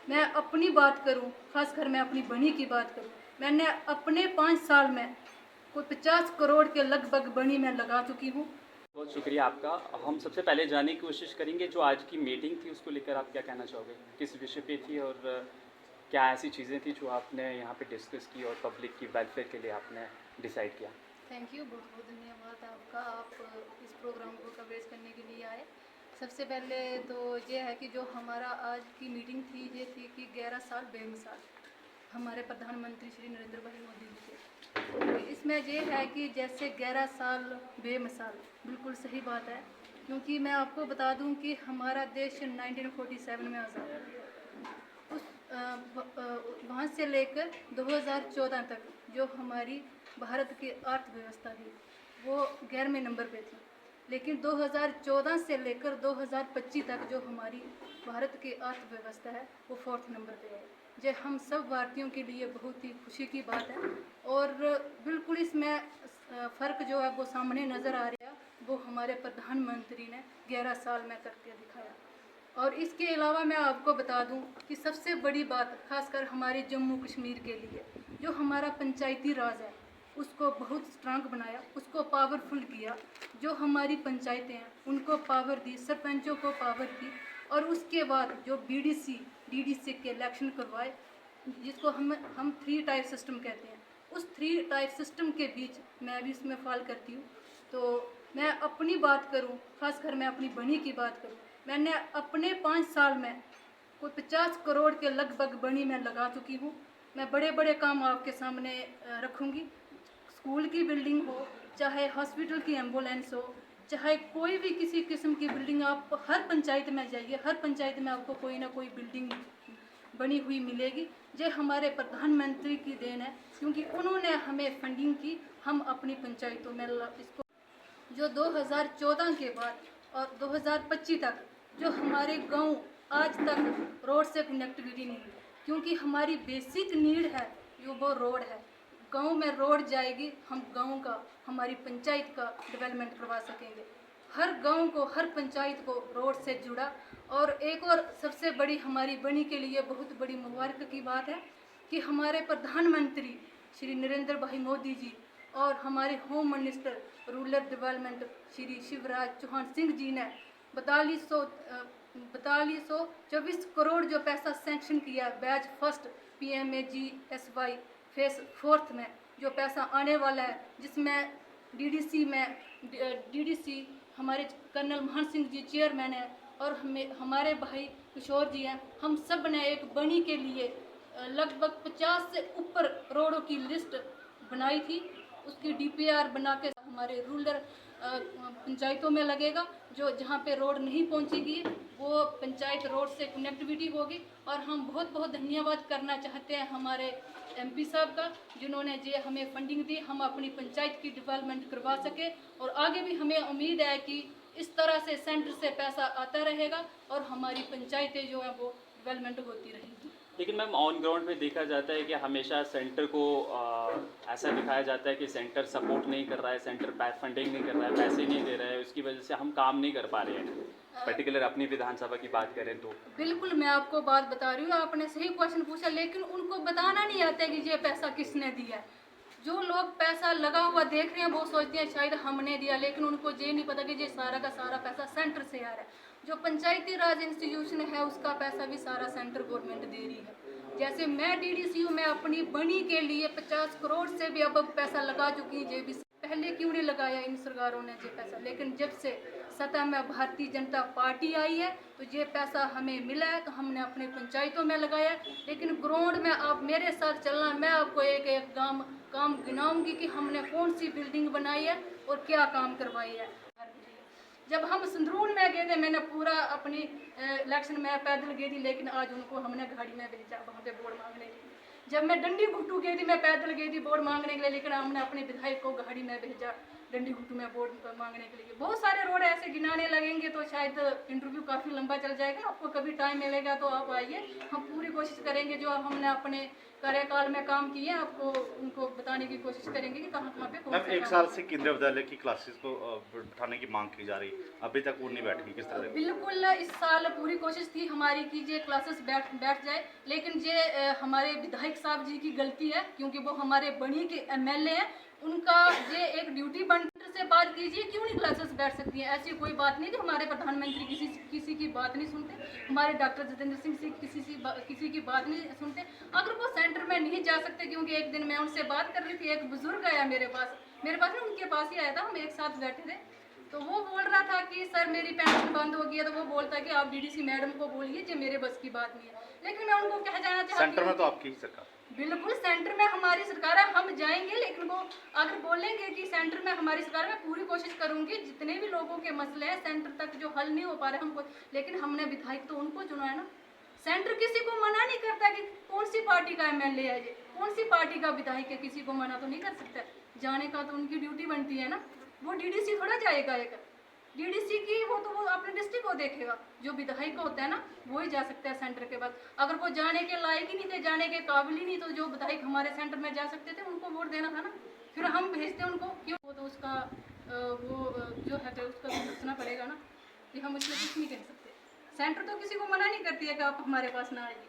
मैं अपनी बात करूं, खासकर मैं अपनी बनी की बात करूं, मैंने अपने 5 साल में कोई 50 करोड़ के लगभग बनी मैं लगा चुकी हूं। बहुत शुक्रिया आपका। हम सबसे पहले जानने की कोशिश करेंगे जो आज की मीटिंग थी उसको लेकर आप क्या कहना चाहोगे? किस विषय पे थी और क्या ऐसी चीज़ें थी जो आपने यहाँ पे डिस्कस की और पब्लिक की वेलफेयर के लिए आपने डिसाइड किया? थैंक यू, बहुत बहुत धन्यवाद आपका। आप इस प्रोग्राम को कवरेज करने के लिए आए। सबसे पहले तो ये है कि जो हमारा आज की मीटिंग थी ये थी कि 11 साल बेमिसाल हमारे प्रधानमंत्री श्री नरेंद्र भाई मोदी जी के। तो इसमें ये है कि जैसे 11 साल बेमिसाल, बिल्कुल सही बात है, क्योंकि मैं आपको बता दूं कि हमारा देश 1947 में आज़ाद हुआ। वहाँ से लेकर 2014 तक जो हमारी भारत की अर्थव्यवस्था थी वो 11वें नंबर पे थी, लेकिन 2014 से लेकर 2025 तक जो हमारी भारत की अर्थव्यवस्था है वो 4th नंबर पे है। ये हम सब भारतीयों के लिए बहुत ही खुशी की बात है और बिल्कुल इसमें फ़र्क जो है वो सामने नज़र आ रहा है, वो हमारे प्रधानमंत्री ने 11 साल में करके दिखाया। और इसके अलावा मैं आपको बता दूं कि सबसे बड़ी बात खासकर हमारे जम्मू कश्मीर के लिए जो हमारा पंचायती राज है उसको बहुत स्ट्रांग बनाया, उसको पावरफुल किया। जो हमारी पंचायतें हैं उनको पावर दी, सरपंचों को पावर दी, और उसके बाद जो बीडीसी डीडीसी के इलेक्शन करवाए, जिसको हम 3 टायर सिस्टम कहते हैं। उस 3 टायर सिस्टम के बीच मैं भी इसमें फॉल करती हूँ। तो मैं अपनी बात करूँ, खासकर मैं अपनी बनी की बात करूँ, मैंने अपने 5 साल में कोई 50 करोड़ के लगभग बनी मैं लगा चुकी हूँ। मैं बड़े बड़े काम आपके सामने रखूँगी। स्कूल की बिल्डिंग हो, चाहे हॉस्पिटल की एम्बुलेंस हो, चाहे कोई भी किसी किस्म की बिल्डिंग, आप हर पंचायत में जाइए, हर पंचायत में आपको कोई ना कोई बिल्डिंग बनी हुई मिलेगी। ये हमारे प्रधानमंत्री की देन है, क्योंकि उन्होंने हमें फंडिंग की। हम अपनी पंचायतों में इसको जो 2014 के बाद और 2025 तक जो हमारे गांव आज तक रोड से कनेक्टिविटी नहीं है, क्योंकि हमारी बेसिक नीड है जो वो रोड है। गांव में रोड जाएगी, हम गांव का, हमारी पंचायत का डेवलपमेंट करवा सकेंगे। हर गांव को, हर पंचायत को रोड से जुड़ा। और एक और सबसे बड़ी हमारी बनी के लिए बहुत बड़ी मुबारक की बात है कि हमारे प्रधानमंत्री श्री नरेंद्र भाई मोदी जी और हमारे home minister rural development Shri Shivraj Chouhan Singh ji ने 4224 करोड़ जो पैसा सैंक्शन किया batch first PMAGSY face 4th में जो पैसा आने वाला है, जिसमें डीडीसी हमारे कर्नल महान सिंह जी चेयरमैन है और हमारे भाई किशोर जी हैं। हम सब ने एक बनी के लिए लगभग 50 से ऊपर रोडों की लिस्ट बनाई थी। उसकी DPR बना के हमारे रूरल पंचायतों में लगेगा। जो जहाँ पे रोड नहीं पहुँचेगी वो पंचायत रोड से कनेक्टिविटी होगी। और हम बहुत बहुत धन्यवाद करना चाहते हैं हमारे MP साहब का, जिन्होंने ये हमें फंडिंग दी, हम अपनी पंचायत की डेवलपमेंट करवा सके। और आगे भी हमें उम्मीद है कि इस तरह से सेंटर से पैसा आता रहेगा और हमारी पंचायतें जो है वो डेवलपमेंट होती रहेगी। लेकिन मैम ऑन ग्राउंड में देखा जाता है कि हमेशा सेंटर को ऐसा दिखाया जाता है कि सेंटर सपोर्ट नहीं कर रहा है, सेंटर फंडिंग नहीं कर रहा है, पैसे नहीं दे रहा है, उसकी वजह से हम काम नहीं कर पा रहे हैं। पर्टिकुलर अपनी विधानसभा की बात करें तो बिल्कुल मैं आपको बात बता रही हूँ, आपने सही क्वेश्चन पूछा, लेकिन उनको बताना नहीं आता कि ये पैसा किसने दिया। जो लोग पैसा लगा हुआ देख रहे हैं वो सोचते हैं शायद हमने दिया, लेकिन उनको ये नहीं पता कि ये सारा का सारा पैसा सेंटर से आ रहा है। जो पंचायती राज इंस्टीट्यूशन है उसका पैसा भी सारा सेंटर गवर्नमेंट दे रही है। जैसे मैं DDC हूँ, मैं अपनी बनी के लिए 50 करोड़ से भी अब पैसा लगा चुकी हूँ। ये भी पहले क्यों नहीं लगाया इन सरकारों ने ये पैसा, लेकिन जब से सत्ता में भारतीय जनता पार्टी आई है तो ये पैसा हमें मिला है, तो हमने अपनी पंचायतों में लगाया है। लेकिन ग्राउंड में आप मेरे साथ चलना, मैं आपको एक एक काम गिनाऊंगी कि हमने कौन सी बिल्डिंग बनाई है और क्या काम करवाई है। जब हम संदरून में गए थे, मैंने पूरा अपनी इलेक्शन में पैदल गई थी, लेकिन आज उनको हमने गाड़ी में भेजा वहाँ पे वोट मांगने के लिए। जब मैं डंडी घुटू गई थी, मैं पैदल गई थी वोट मांगने के लिए, लेकिन हमने अपने विधायक को गाड़ी में भेजा डंडी घुटू में वोट मांगने के लिए। बहुत सारे रोड ऐसे गिनाने लगेंगे तो शायद इंटरव्यू काफ़ी लंबा चल जाएगा। आपको कभी टाइम मिलेगा तो आप आइए, हम पूरी कोशिश कोशिश करेंगे, जो हमने अपने कार्यकाल में काम किए हैं आपको उनको बताने की कोशिश करेंगे कि कहाँ कहाँ पे कौन मैम सा एक काम साल है। से केंद्रीय विद्यालय की क्लासेस को बैठाने की मांग की जा रही है, अभी तक वो नहीं बैठी, किस तरह? बिल्कुल इस साल पूरी कोशिश थी हमारी कि ये क्लासेस बैठ जाए, लेकिन ये हमारे विधायक साहब जी की गलती है, क्योंकि वो हमारे बनी के एमएलए हैं। उनका ये एक ड्यूटी बनकर से बात कीजिए, क्यों नहीं क्लासेस बैठ सकती हैं? ऐसी कोई बात नहीं कि हमारे प्रधानमंत्री किसी की बात नहीं सुनते, हमारे डॉक्टर जितेंद्र सिंह से किसी की बात नहीं सुनते। अगर वो सेंटर में नहीं जा सकते, क्योंकि एक दिन मैं उनसे बात कर रही थी, एक बुजुर्ग आया मेरे पास ना उनके पास ही आया था, हम एक साथ बैठे थे, तो वो बोल रहा था कि सर मेरी पेंशन बंद हो गई है, तो वो बोलता है कि आप डीडीसी मैडम को बोलिए, जो मेरे बस की बात नहीं है। लेकिन मैं उनको कह जाना चाहती सेंटर हूँ में तो आपकी ही सरकार। बिल्कुल सेंटर में हमारी सरकार है, हम जाएंगे, लेकिन वो अगर बोलेंगे कि सेंटर में हमारी सरकार, मैं पूरी कोशिश करूंगी जितने भी लोगों के मसले हैं सेंटर तक जो हल नहीं हो पा रहे हमको, लेकिन हमने विधायक तो उनको चुना है ना। सेंटर किसी को मना नहीं करता कि कौन सी पार्टी का एमएलए है, ये कौन सी पार्टी का विधायक है, किसी को मना तो नहीं कर सकता। जाने का तो उनकी ड्यूटी बनती है ना, वो डीडीसी थोड़ा जाएगा। एक डीडीसी की वो तो वो अपने डिस्ट्रिक्ट को देखेगा, जो विधायक होता है ना वो ही जा सकता है सेंटर के बाद। अगर वो जाने के लायक ही नहीं थे, जाने के काबिल ही नहीं, तो जो विधायक हमारे सेंटर में जा सकते थे उनको वोट देना था ना, फिर हम भेजते उनको क्यों? वो तो उसका जो है उसका सोचना पड़ेगा ना, कि हम उसमें कुछ नहीं कह सकते। सेंटर तो किसी को मना नहीं करती है कि आप हमारे पास ना आइए।